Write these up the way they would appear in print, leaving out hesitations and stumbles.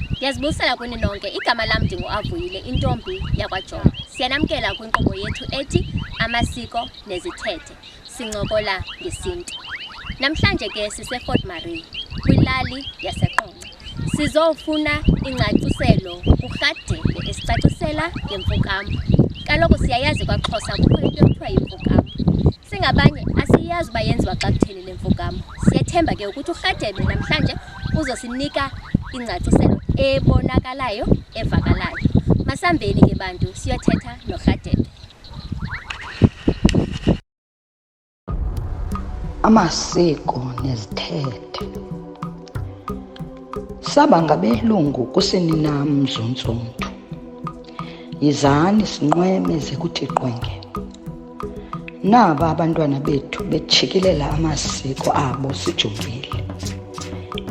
Ngiyazibusela kuni nonke. Igama lami ndinguAvuyile, intombi yakwaJomo. Siyanamkela kwinkqubo yethu ethi amasiko nezithethe, sincokola ngesintu. Namhlanje ke sise-Fort Marie, kwilali yaseQonce. Sizofuna ingcaciselo kuRadebe esicacisela ngeMfukamo. Kaloku siyayazi kwaXhosa kukho into ekuthiwa yimfukamo. Singabanye asiyazi uba yenziwa xa kutheni le mfukamo. Siyethemba ke ukuthi uRadebe namhlanje uzosinika ingcaciselo ebonakalayo, evakalayo. Masambeni ke bantu siyothetha noRadebe. Amasiko nezithethe. Saba ngabelungu kuseninam mzontsonto. Yizani sinqweme ze kuthi qwenge. Naba abantwana bethu bejikilela amasiko abo sijongile.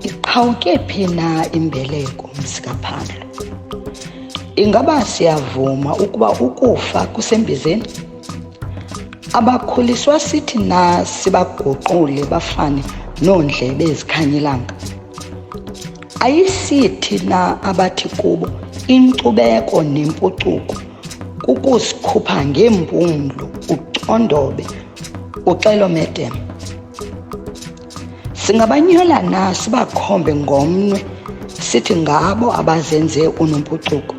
Iqhawuke phi na imbeleko msikaphandle? Ingaba siyavuma ukuba ukufa kusembizeni? Abakhuliswa sithi na sibaguqule bafane noondlebe ezikhanyilanga? Ayisithi na abathi kubo inkcubeko nempucuko kukusikhupha ngempumlo, ucondobe, uxelomedem? Singabanyola na sibakhombe ngomnwe sithi ngabo abazenze unompucuko?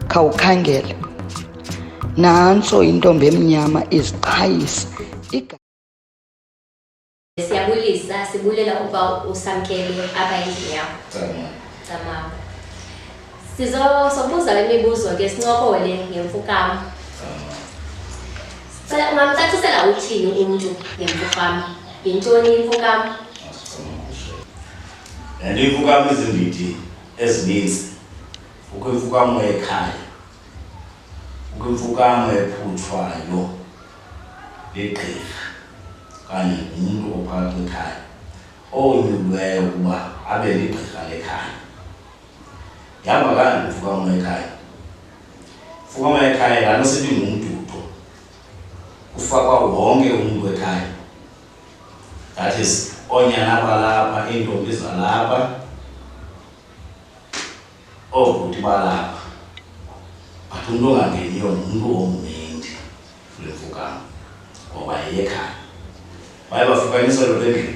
Khawukhangele, nantso intombi emnyama iziqhayisa. Siyabulisa, sibulela ukuba usamkele apha endlini yakho. Tamawa. Sizobuza le mibuzo ke sincokole ngeMfukamo. Ungamcacisela uthini umntu ngeMfukamo? Yintoni imfukamo? Imfukamo izindidi ezininzi. Kukho imfukamo ekhaya, kukho imfukamo ephuthwayo ligqirha kanye umuntu ophakathi kwekhaya onyulweyo ukuba abe ligqirha lekhaya. Yahamba kanti imfukamo ekhaya. Imfukamo ekhaya lana sithi ngumdudo, kufakwa wonke umuntu wekhaya. That is onyana balapha, iintombi zalapha, oobhuti balapha. But umuntu ongangeniyo ngumuntu ommendi kule mfukamo ngoba yeyekhaya. Baye bafukaniswa lo endlini.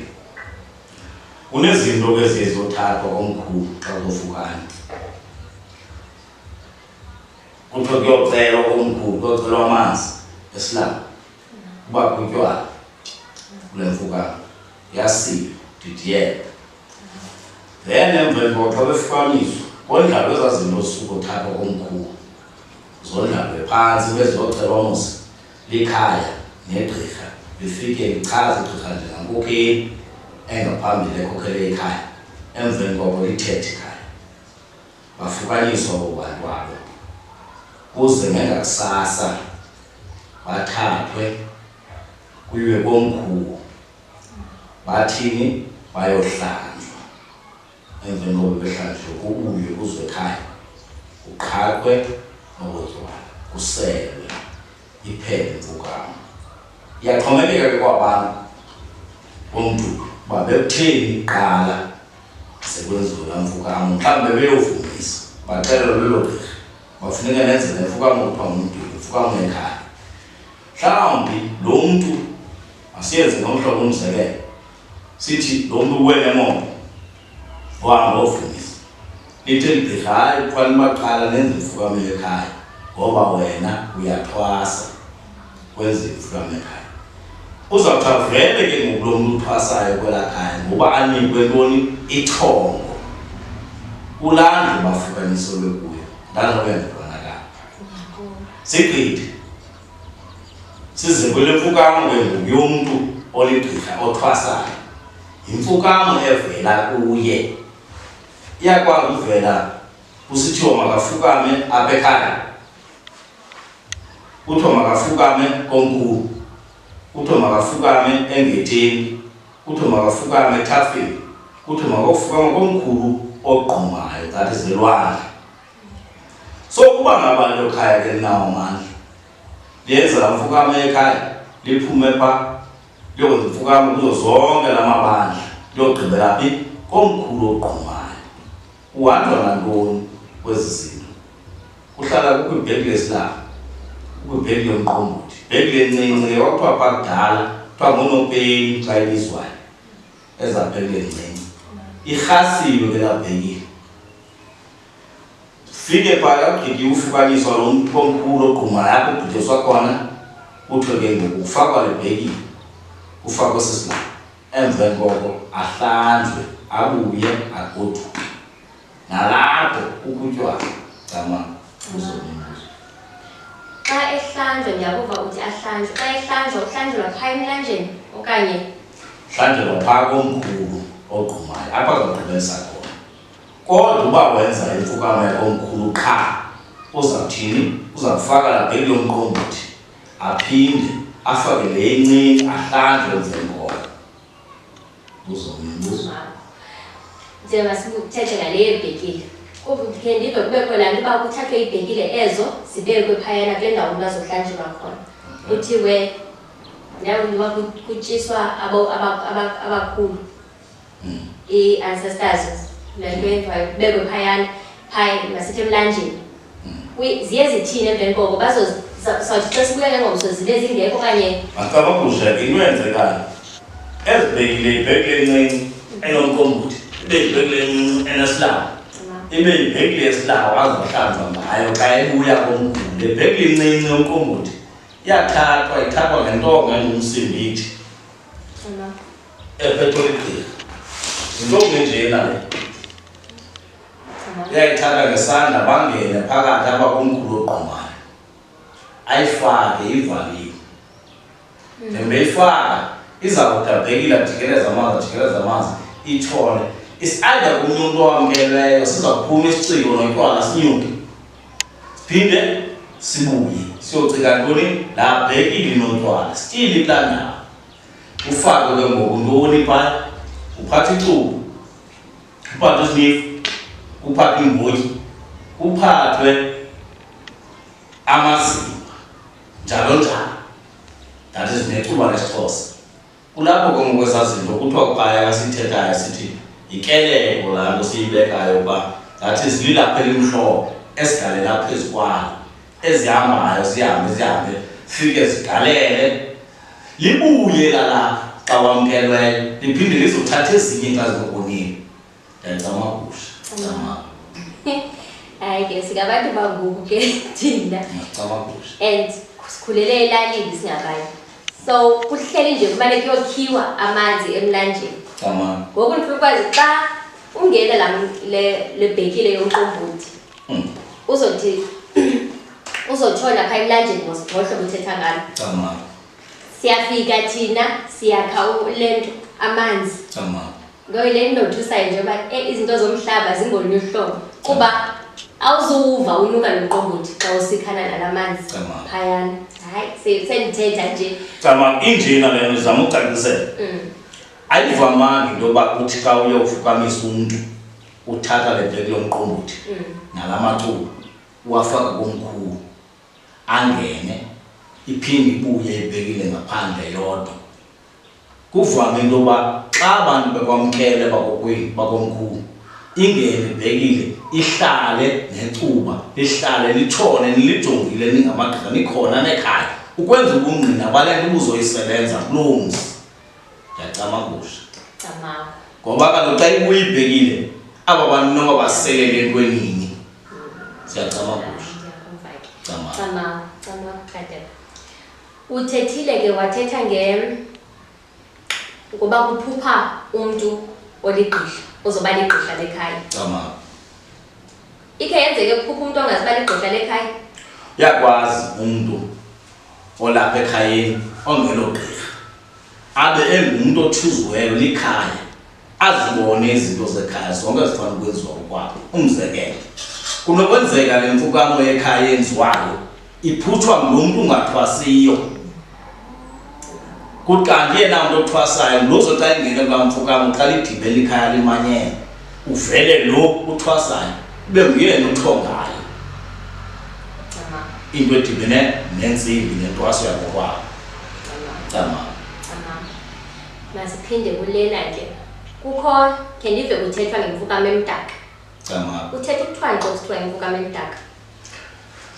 Kunezinto ke ezizothathwa komkhulu xa kufukana. Kuthiwa kuyocelwa komkhulu, kuyocelwa amanzi esilambo, kuba kutywala kule mfukamo. Yasilo, didiyela. Then emveni koko xa befukaniswa, kondlalwe ezaa zinto zisuka uthathwa komkhulu, zondlalwe phantsi beziyocelwa mos likhaya negqirha. Lifike lichaze igqirha njengankokheli engaphambili ekhokhele ikhaya. Emveni koko lithethe ikhaya. Bafukaniswa abo bantu abo. Kuze ngengakusasa bathathwe kuyiwe komkhulu. Bathini? Bayohlanjwa. Emveni koko behlanjwe kubuye kuzwe ekhaya. Kuqhaqwe nokutywala, kuselwe, iphele imfukamo. Iyaxhomekeka ke kwabantu bomntu uba bekutheni kuqala sekwenziwe laa mfukamo. Mhlawumbe beyovumisa baxelelwe lelo gqirha bafuneka nenze le mfukamo kuthiwa ngumdudo, imfukamo ekhaya. Mhlawumbi lo mntu asiyenze ngomhlobo umzekelo. Sithi lo mntu uwe nemoto wahamba wovumisa. Lithi eli gqirha hayi kufanele baqala nenze imfukamo ekhaya ngoba wena uyathwasa kwenze imfukamo ekhaya. Uzawuthi vele ke ngoku lo mntu uthwasayo kwelaa khaya ngoba anikwe ntoni? Ithongo. Kulaa ndlu bafukaniselwe kuyo. Ndanokwenzekwana ka. Sigqithi. Size kwele mfukamo ke ngoku yomntu oligqirha othwasayo. Imfukamo evela kuye. Iyakwazi uvela kusithiwa makafukame apha ekhaya. Kuthiwa makafukame komkhulu. Kuthiwa makafukame engetheni. Kuthiwa makafukame ethafeni. Kuthiwa makafukame komkhulu ogqumayo, that is elwandle. So kuba ngabantu ekhaya ke linawo amandla, liyenza laa mfukamo ekhaya, liphume pha, liyokwenza imfukamo kuzo zonke la mabandla, liyogqibela phi? Komkhulu ogqumayo. uhanjwa nantoni kwezi zinto kuhlala kukho ibhegi lesilanga kukho ibhegi lomqombothi ibhegi lencinci kwakuthiwa phaa kudala kuthiwa ngunopeni xa ibizwayo eza bhegi lencinci irhasiwe ke laa bhekile fike phaa yagqitywa ufukanyiswa lo mntu omkhulu ogqumayo apho ubhidiswa khona kuthiwe ke ngoku ufakwa le bhekile ufakwe sisilanga emveni koko ahlanjwe abuye agoduke nalapho ukutywala cama uzombuzo xa ehlanjwa ndiyakuva uthi ahlanjwe xa ehlanjwa uhlanjelwa phaa emlanjeni okanye hlanjelwa phaa komkhulu ogqumayo apha azawugqibelisa khona kodwa uba wenza imfukamo yakomkhulu qha uzawuthini uzawufaka laa bheki lomqombothi aphinde afake le incinci ahlanjwe emveni koko uzombuzo njengoba sithethe ngale bhekile khe ndive kubekho laa nto uba kuthathwe iibhekile ezo zibekwe phayana kule ndawo umntu azohlanjelwa khona kuthiwe ndiyawuba kutyiswa abakhulu ii-ancestors le nto yenziwayo kubekwe phayana masithi emlanjeni ziye zithini emveni koko bazosawuthi xa sibuya ke ngomso zibe zingekho okanye makabagusha into yenzekayo ezibhekile ibheki lencinci enomqombothi ibe yibheki lencinci enesilanga ibe yibheki lesilawo azohlanjwa ngayo xa ebuya komkhulu le bheki lencinci yomqombothi ithathwa ngentonga engumsimbithi ephethwe ligqirha yintonga enjena le uyayithatha ngesandla bangene phakathi abakomkhulu ogqumayo ayifake ivaliwe beyifaka izawudabhekile ajikeleza amanzi ithole is-either kumnye umntu owamkelweyo siza kuphuma isiciko notywala sinyuke siphinde sibuye siyocika ntoni laa bhekile notywala stili kulaa ndawo ufakwe ke ngoku ntoni phaa uphatha icubu uphathe isnifu uphathe imbotyi uphathwe amazimba njalo njalo that is necuba lesixhosa kulapho ke ngoku ezaa zinto kuthiwa kuqaya kasithethayo sithi yikeleko laa nto siyibekayo uba that is lilapha elimhlophe esigalela phezu kwalo ezihambayo zihambe fike zigalele libuye lalapha xa wamkelweyo liphinde lizothatha ezinye xa zibonile ndiyacamagusha hayi ke singabantu bangoku ke thina and sikhulele elalini singabanye so kuhleli nje kumele kuyokhiwa amanzi emlanjeni ngoku ndifuna ukwazi xa ungena le bhekile yomqombothi uzothi uzotshona phaa emlanjeni ngohlobo uthetha ngalo siyafika thina siyakha le nto amanzi ngoyile ndothusayo nje uba izinto zomhlaba zingolunye uhlobo kuba awuzuva unuka nomqombothi xa usikhana nala manzi phayana hayi sendithetha nje injena le nto zama ucacisela ayivamanga into yoba uthi xa uyofukamisa umntu uthatha le bheki lomqombothi nala macuba uwafaka komkhulu angene iphinde ibuye ibhekile ngaphandle yodwa kuvame into yoba xa abantu bekwamkele bakokwenu bakomkhulu ingene ibhekile ihlale necuba lihlale litshone nilijongile ningamagqirha nikhona nekhaya ukwenza ubungqina bale nto ubuzoyisebenza kuloo mzi ndiyacamagusha ngoba kaloku xa ibuye ibhekile aba bantu noba baselele entwenini siyacamagusha uthethile ke wathetha ngoba kuphupha umntu oligqirha ozoba ligqirha lekhaya ikhe yenzeke kuphupha umntu ongaziba ligqirha lekhaya uyakwazi umntu olapha ekhayeni ongelogqirha abe engumntu othuziweyo likhaya azibone izinto zekhaya zonke zifana ukwenziwa ukwabo umzekelo kunokwenzeka le mfukamo yekhaya yenziwayo iphutshwa ngulo mntu ungathwasiyo kuthi kanti yena mntu othwasayo lozo xa ingene kulaa mfukamo xa lidibele ikhaya limanyene uvele lo uthwasayo ube nguyena uthongayo into edibene nentsimbi nentwaso yakokwabo masiphinde kulena ke kukho khe ndive kuthethwa ngemfukamo emdaka uthetha ukuthwani xa kuthiwa imfukamo emdaka?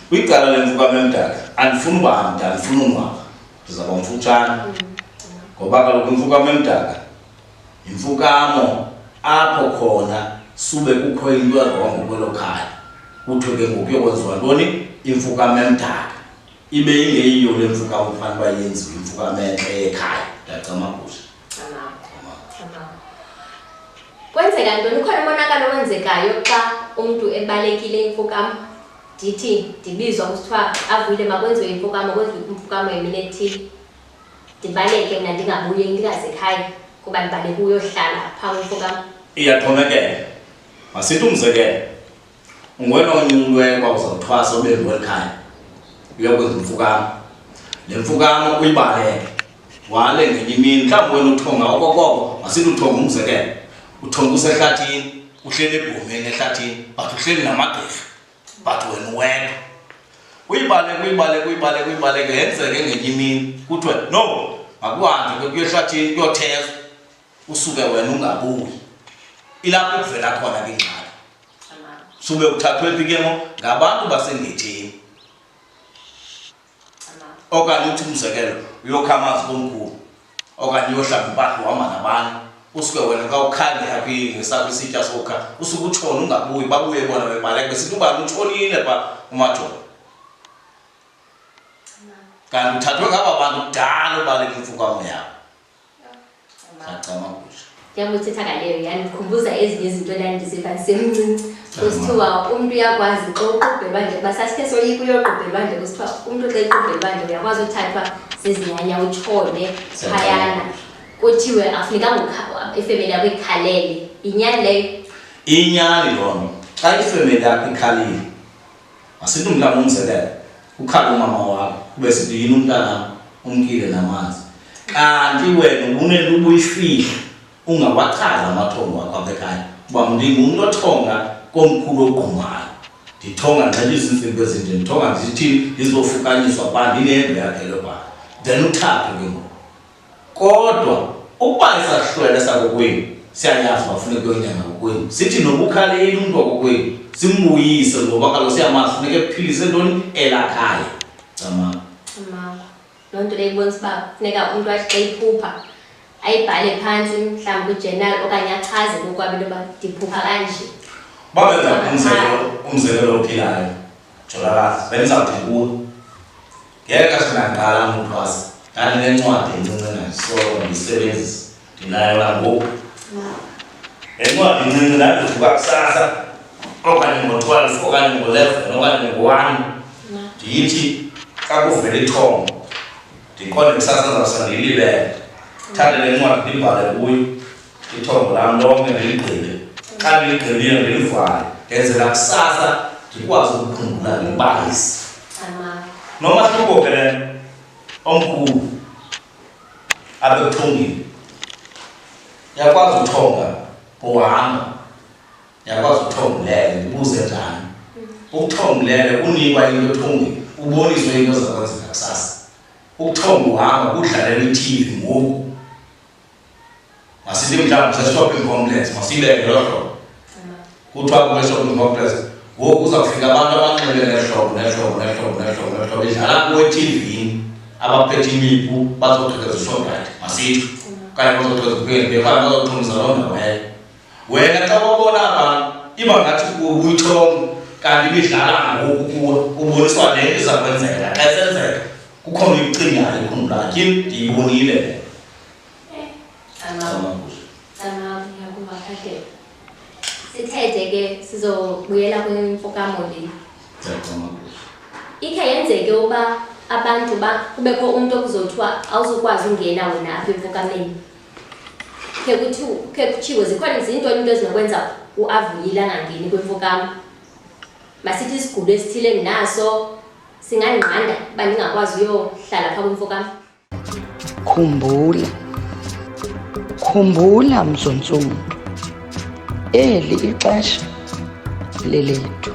Kwicala lemfukamo emdaka andifuni ubanda, andifuni unwaba, ndizawuba mfutshane. Ngoba kaloku imfukamo emdaka yimfukamo apho khona sube kukho into erongo kwelo khaya, kuthiwe ke ngoku kuyokwenziwa ntoni? Imfukamo emdaka. Ibe ingeyiyo le mfukamo kufanele uba yenziwe imfukamo entle ekhaya. Ndiyacama kuhle. Kwenzeka ntoni? Ukhona umonakalo owenzekayo xa umntu ebalekile imfukamo? Ndithi ndibizwa kusithiwa avuyile makwenziwe imfukamo, kwenziwe imfukamo yemini ethile. Ndibaleke mna ndingabuye ndingasekhaya kuba ndibaleke uyohlala phaa kwimfukamo. Iyaxhomekeka. Masithi umzekelo, ungwena onyulweyo uba uzawuthwasa ube ngweli khaya uyokwenza imfukamo. Le mfukamo uyibaleke wale ngenye imini, mhlawumbi wena uthonga okokoko, masithi uthonga umzekelo, uthonga usehlathini, uhleli ebhomeni ehlathini, but uhleli namagqirha, but wena uwedwa. Uyibaleke yenzeke ngenye imini kuthiwe no, akuhanjwe kuyehlathini kuyothezwa, usuke wena ungabuyi. Ilapho kuvela khona ke ingxaki. Sube uthathwe phikemo ngabantu basengetheni. Okanye uthi umzekelo uyokhamaza komkhulu, okanye uyohlamba impahla uhamba nabanye, usuke wena xa ukhangela ngesakho isitya sokha, usuke utshona ungabuyi, babuye bona bebaleka besithi ubani utshonile phaa umajola. Kanti uthathwe ngaba bantu kudala ubaleka imfukamo yakho. Ndiyacama kuhle. Njengoba uthetha ngaleyo yandikhumbuza ezinye izinto endandiziva ndisemncinci. Kusithiwa umntu uyakwazi xa uqubhelwa nje, basasithe soyika uyoqubhelwa nje, kusithiwa umntu xa equbhelwa nje uyakwazi uthathwa zizinyanya utshone phayana. Kuthiwe akufunekanga ifemeli yakho ikhalele. Inyani leyo? Inyani loo nto. Xa ifemeli yakho ikhalile, masithi mhlawumbi umzekelo, ukhale umama wakho, kube sithi yini umntanam umkile namanzi. Kanti wena ubunento ubuyifihla ungawachaza amathongo wakho apha ekhaya uba ndingumuntu othonga komkhulu ogqumayo, ndithonga nxeli izintsimbi ezinje, ndithonga ndizithini ndizofukanyiswa phaa ndinento yakhele phaa, then uthathwe ke ngoku. Kodwa ukuba isahlwele sakokwenu siyayazi uba funeka kuyonyanga kokwenu, sithi nobukhaleli umntu wakokwenu simbuyise, ngoba kaloku siyamazi funeka ephilise ntoni? Elakhaya. Camako. Loo nto leyo ibonisa uba funeka umntu athi xa iphupha ayibhale phantsi mhlawumbi kwijenali okanye achaze kokwabo into yoba ndiphupha kanje. Babenza umzekelo ophilayo, jolakazi, bendizawuthi kuwe ngeke singaqala umthwasa, ndandinencwadi encinci endisoloko ndiyisebenzisa, ndinayo nangoku. Le ncwadi incinci ndandivuka kusasa okanye ngo-12 okanye ngo-11 okanye ngo-1, ndiyithi xa kuvela ithongo ndiqonde kusasa ndizawusa ndiyilibele, thathe le ncwadi ndibhale kuyo ithongo lam lonke ndiligqibe. Xa ndiligqibile ndilivale ndenzela kusasa ndikwazi ukukhumbula ndibalise. Nomahluko ke le omkhulu apha ekuthongeni, uyakwazi uthonga uhamba, uyakwazi uthongilele ndibuze njani. Ukuthongilele unikwa into ethongeni, uboniswe into zakwenzeka kusasa. Ukuthonga uhamba kudlalelwa i-TV ngoku. Masithi mhlawumbi se-shopping complex, masibeke loo hlobo. Kuthiwa kule shopping complex ngoku kuzawufika abantu abanxibele nehlobo idlala kuwo eTV-ni, abaphethe imipu bazogqekeza uShoprite, masithi okanye bazogqekeza uPick n Pay, okanye bazothungisa loo ndawo leyo. Wena xa wabona abantu iba ngathi uyithonga, kanti ibidlala ngoku kuwe, uboniswa le iza kwenzeka. Xa isenzeka kukhona uyicingayo ekhumbulayo, tyhini ndiyibonile le. Sithethe ke sizobuyela kwimfukamo le. Ikhe yenzeke uba abantu kubekho umntu okuzothiwa awuzukwazi ungena wena apha emfukameni. Khe kutshiwo zikhona zintoni into ezinokwenza uavuyile angangeni kwimfukamo. Masithi isigulo esithile ndinaso singanqanda uba ndingakwazi uyohlala phaa kwimfukamo. Khumbula mzontsundu, eli ixesha lelethu.